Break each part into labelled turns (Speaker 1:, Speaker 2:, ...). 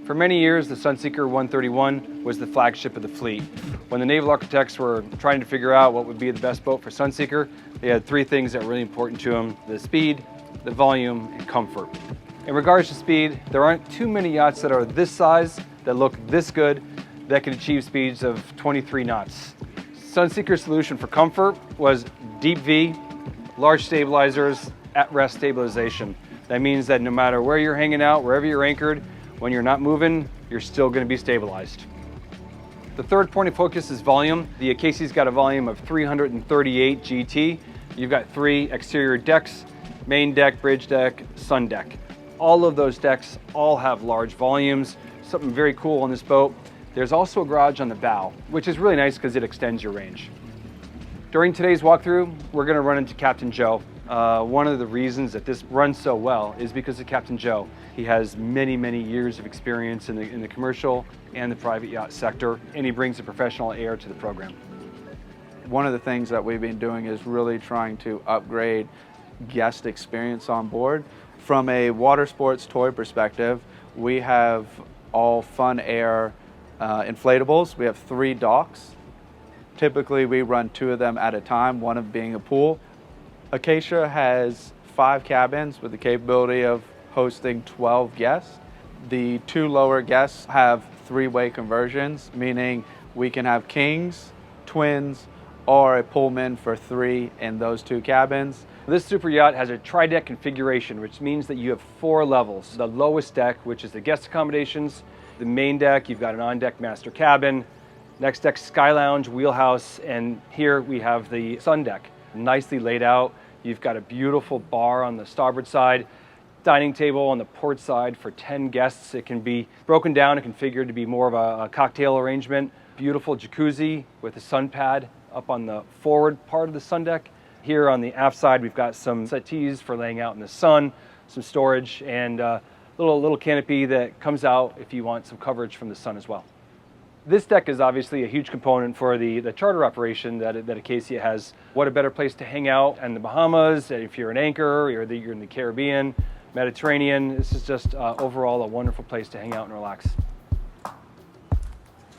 Speaker 1: For many years, the Sunseeker 131 was the flagship of the fleet. When the naval architects were trying to figure out what would be the best boat for Sunseeker, they had three things that were really important to them: the speed, the volume, and comfort. In regards to speed, there aren't too many yachts that are this size, that look this good, that can achieve speeds of 23 knots. Sunseeker's solution for comfort was deep V, large stabilizers, at-rest stabilization. That means that no matter where you're hanging out, wherever you're anchored, when you're not moving, you're still going to be stabilized. The third point of focus is volume. The ACACIA's got a volume of 338 GT. You've got three exterior decks: main deck, bridge deck, sun deck. All of those decks all have large volumes. Something very cool on this boat: there's also a garage on the bow, which is really nice because it extends your range. During today's walkthrough, we're going to run into Captain Joe. One of the reasons that this runs so well is because of Captain Joe. He has many, many years of experience in the commercial and the private yacht sector, and he brings a professional air to the program.
Speaker 2: One of the things that we've been doing is really trying to upgrade guest experience on board. From a water sports toy perspective, we have all fun air inflatables. We have 3 docks. Typically, we run 2 of them at a time, one of being a pool. ACACIA has 5 cabins with the capability of hosting 12 guests. The 2 lower guests have 3-way conversions, meaning we can have kings, twins, or a Pullman for 3 in those 2 cabins.
Speaker 1: This super yacht has a tri-deck configuration, which means that you have 4 levels. The lowest deck, which is the guest accommodations. The main deck, you've got an on-deck master cabin. Next deck, sky lounge, wheelhouse, and here we have the sun deck. Nicely laid out. You've got a beautiful bar on the starboard side, dining table on the port side for 10 guests. It can be broken down and configured to be more of a cocktail arrangement. Beautiful jacuzzi with a sun pad up on the forward part of the sun deck. Here on the aft side, we've got some settees for laying out in the sun, some storage, and a little canopy that comes out if you want some coverage from the sun as well. This deck is obviously a huge component for the charter operation that ACACIA has. What a better place to hang out in the Bahamas, if you're an anchor, or you're in the Caribbean, Mediterranean. This is just overall a wonderful place to hang out and relax.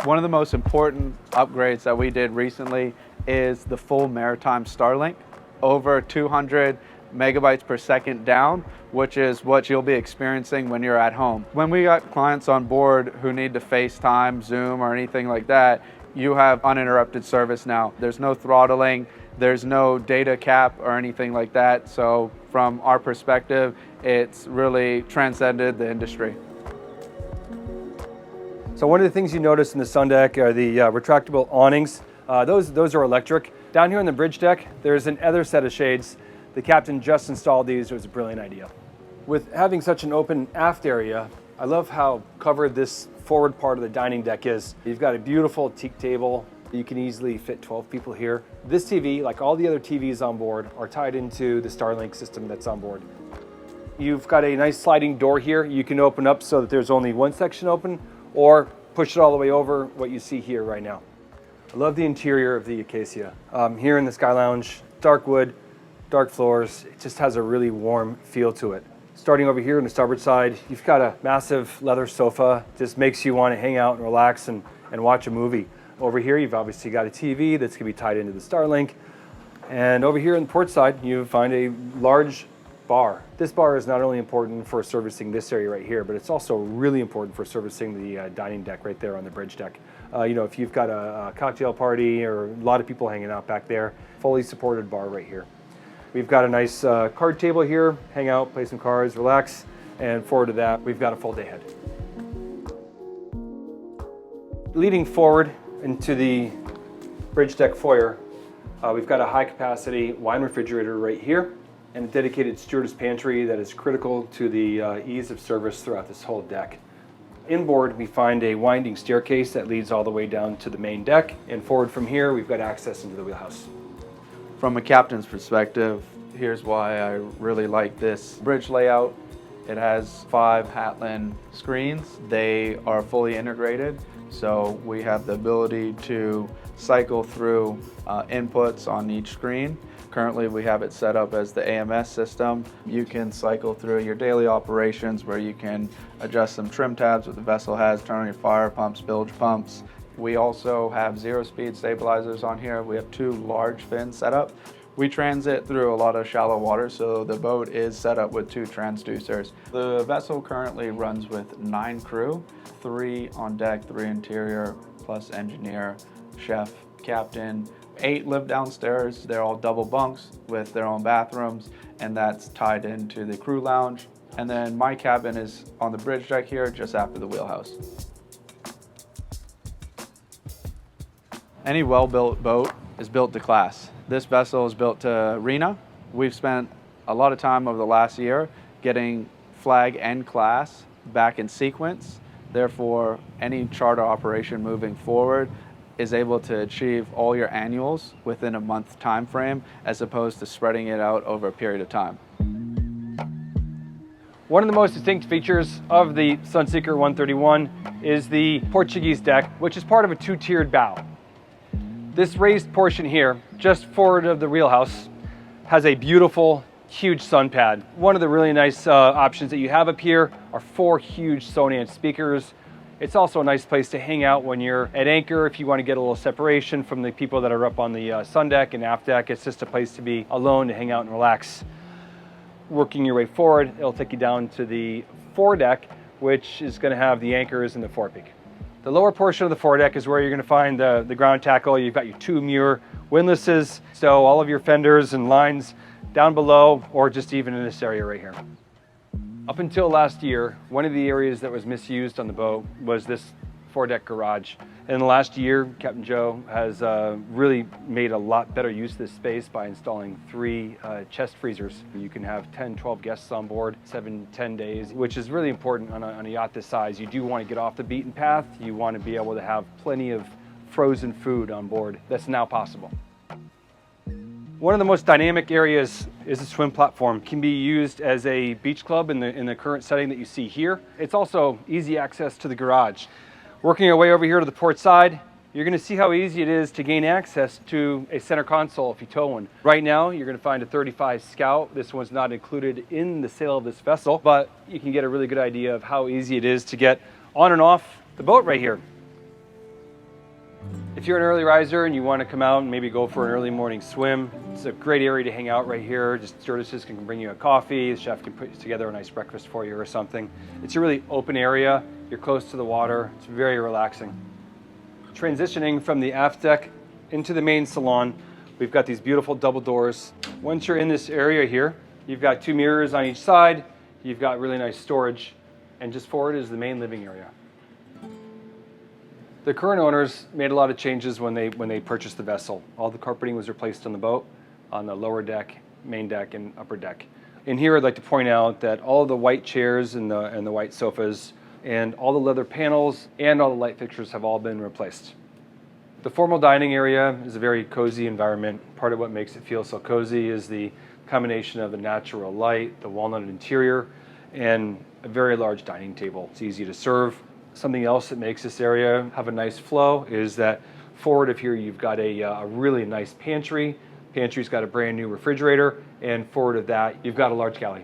Speaker 2: One of the most important upgrades that we did recently is the full maritime Starlink. Over 200 megabytes per second down, which is what you'll be experiencing when you're at home. When we got clients on board who need to FaceTime, Zoom, or anything like that, you have uninterrupted service now. There's no throttling, there's no data cap or anything like that. So from our perspective, it's really transcended the industry.
Speaker 1: So one of the things you notice in the sun deck are the retractable awnings. Those are electric. Down here on the bridge deck, there's another set of shades. The captain just installed these. It was a brilliant idea. With having such an open aft area, I love how covered this forward part of the dining deck is. You've got a beautiful teak table. You can easily fit 12 people here. This TV, like all the other TVs on board, are tied into the Starlink system that's on board. You've got a nice sliding door here. You can open up so that there's only one section open, or push it all the way over, what you see here right now. I love the interior of the ACACIA. Here in the Sky Lounge, dark wood, dark floors. It just has a really warm feel to it. Starting over here on the starboard side, you've got a massive leather sofa. Just makes you want to hang out and relax and watch a movie. Over here, you've obviously got a TV that's going to be tied into the Starlink. And over here on the port side, you find a large bar. This bar is not only important for servicing this area right here, but it's also really important for servicing the dining deck right there on the bridge deck. If you've got a cocktail party or a lot of people hanging out back there, fully supported bar right here. We've got a nice card table here, hang out, play some cards, relax, and forward to that, we've got a full day head. Leading forward into the bridge deck foyer, we've got a high capacity wine refrigerator right here, and a dedicated stewardess pantry that is critical to the ease of service throughout this whole deck. Inboard, we find a winding staircase that leads all the way down to the main deck, and forward from here, we've got access into the wheelhouse.
Speaker 2: From a captain's perspective, here's why I really like this bridge layout. It has 5 Hatlin screens. They are fully integrated, so we have the ability to cycle through inputs on each screen. Currently we have it set up as the AMS system. You can cycle through your daily operations where you can adjust some trim tabs that the vessel has, turn on your fire pumps, bilge pumps. We also have 0-speed stabilizers on here. We have 2 large fins set up. We transit through a lot of shallow water, so the boat is set up with 2 transducers. The vessel currently runs with 9 crew, 3 on deck, 3 interior, plus engineer, chef, captain. 8 live downstairs. They're all double bunks with their own bathrooms, and that's tied into the crew lounge. And then my cabin is on the bridge deck here, just after the wheelhouse. Any well-built boat is built to class. This vessel is built to RENA. We've spent a lot of time over the last year getting flag and class back in sequence. Therefore, any charter operation moving forward is able to achieve all your annuals within a month time frame, as opposed to spreading it out over a period of time.
Speaker 1: One of the most distinct features of the Sunseeker 131 is the Portuguese deck, which is part of a 2-tiered bow. This raised portion here, just forward of the wheelhouse, has a beautiful, huge sun pad. One of the really nice options that you have up here are 4 huge Sonance speakers. It's also a nice place to hang out when you're at anchor if you want to get a little separation from the people that are up on the sun deck and aft deck. It's just a place to be alone, to hang out and relax. Working your way forward, it'll take you down to the foredeck, which is going to have the anchors and the forepeak. The lower portion of the foredeck is where you're going to find the ground tackle. You've got your 2 Muir windlasses, so all of your fenders and lines down below, or just even in this area right here. Up until last year, one of the areas that was misused on the boat was this foredeck garage. In the last year, Captain Joe has really made a lot better use of this space by installing 3 chest freezers. You can have 10, 12 guests on board, 7, 10 days, which is really important on a yacht this size. You do want to get off the beaten path. You want to be able to have plenty of frozen food on board. That's now possible. One of the most dynamic areas is the swim platform. It can be used as a beach club in the current setting that you see here. It's also easy access to the garage. Working our way over here to the port side, you're going to see how easy it is to gain access to a center console if you tow one. Right now, you're going to find a 35 Scout. This one's not included in the sale of this vessel, but you can get a really good idea of how easy it is to get on and off the boat right here. If you're an early riser and you want to come out and maybe go for an early morning swim, it's a great area to hang out right here. Just stewardesses can bring you a coffee, the chef can put together a nice breakfast for you or something. It's a really open area. You're close to the water. It's very relaxing. Transitioning from the aft deck into the main salon, we've got these beautiful double doors. Once you're in this area here, you've got 2 mirrors on each side. You've got really nice storage, and just forward is the main living area. The current owners made a lot of changes when they purchased the vessel. All the carpeting was replaced on the boat, on the lower deck, main deck, and upper deck. In here, I'd like to point out that all of the white chairs and the white sofas and all the leather panels and all the light fixtures have all been replaced. The formal dining area is a very cozy environment. Part of what makes it feel so cozy is the combination of the natural light, the walnut interior, and a very large dining table. It's easy to serve. Something else that makes this area have a nice flow is that forward of here you've got a really nice pantry. Pantry's got a brand new refrigerator, and forward of that you've got a large galley.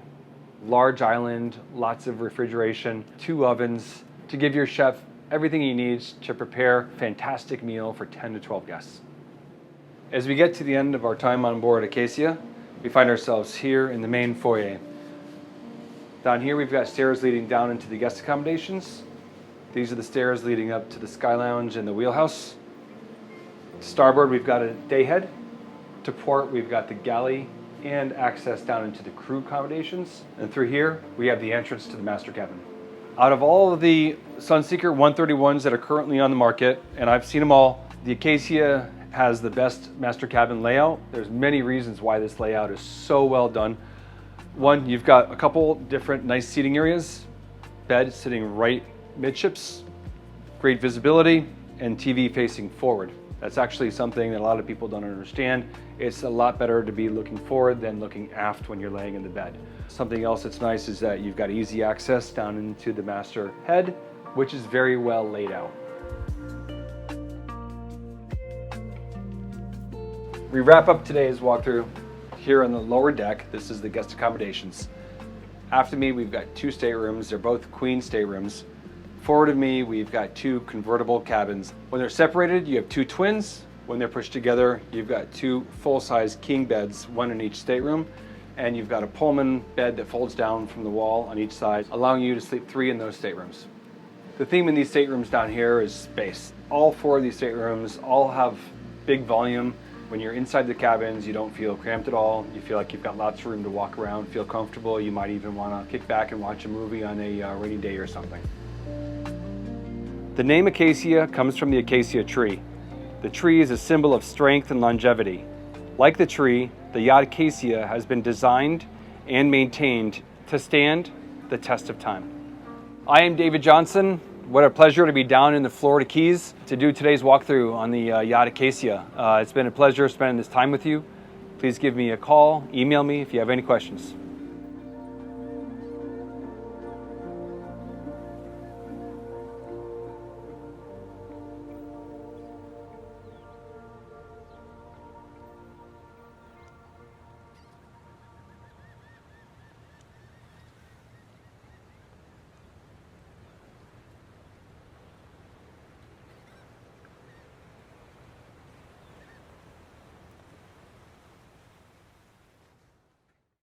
Speaker 1: Large island, lots of refrigeration, 2 ovens to give your chef everything he needs to prepare a fantastic meal for 10 to 12 guests. As we get to the end of our time on board ACACIA, we find ourselves here in the main foyer. Down here we've got stairs leading down into the guest accommodations. These are the stairs leading up to the Sky Lounge and the wheelhouse. To starboard, we've got a day head. To port, we've got the galley and access down into the crew accommodations. And through here, we have the entrance to the master cabin. Out of all of the Sunseeker 131s that are currently on the market, and I've seen them all, the ACACIA has the best master cabin layout. There's many reasons why this layout is so well done. One, you've got a couple different nice seating areas. Bed sitting right midships, great visibility, and TV facing forward. That's actually something that a lot of people don't understand. It's a lot better to be looking forward than looking aft when you're laying in the bed. Something else that's nice is that you've got easy access down into the master head, which is very well laid out. We wrap up today's walkthrough here on the lower deck. This is the guest accommodations. After me, we've got 2 staterooms. They're both queen staterooms. Forward of me, we've got 2 convertible cabins. When they're separated, you have 2 twins. When they're pushed together, you've got 2 full-size king beds, 1 in each stateroom. And you've got a Pullman bed that folds down from the wall on each side, allowing you to sleep 3 in those staterooms. The theme in these staterooms down here is space. All 4 of these staterooms all have big volume. When you're inside the cabins, you don't feel cramped at all. You feel like you've got lots of room to walk around, feel comfortable. You might even want to kick back and watch a movie on a rainy day or something. The name Acacia comes from the acacia tree. The tree is a symbol of strength and longevity. Like the tree, the yacht Acacia has been designed and maintained to stand the test of time. I am David Johnson. What a pleasure to be down in the Florida Keys to do today's walkthrough on the yacht Acacia. It's been a pleasure spending this time with you. Please give me a call, email me if you have any questions.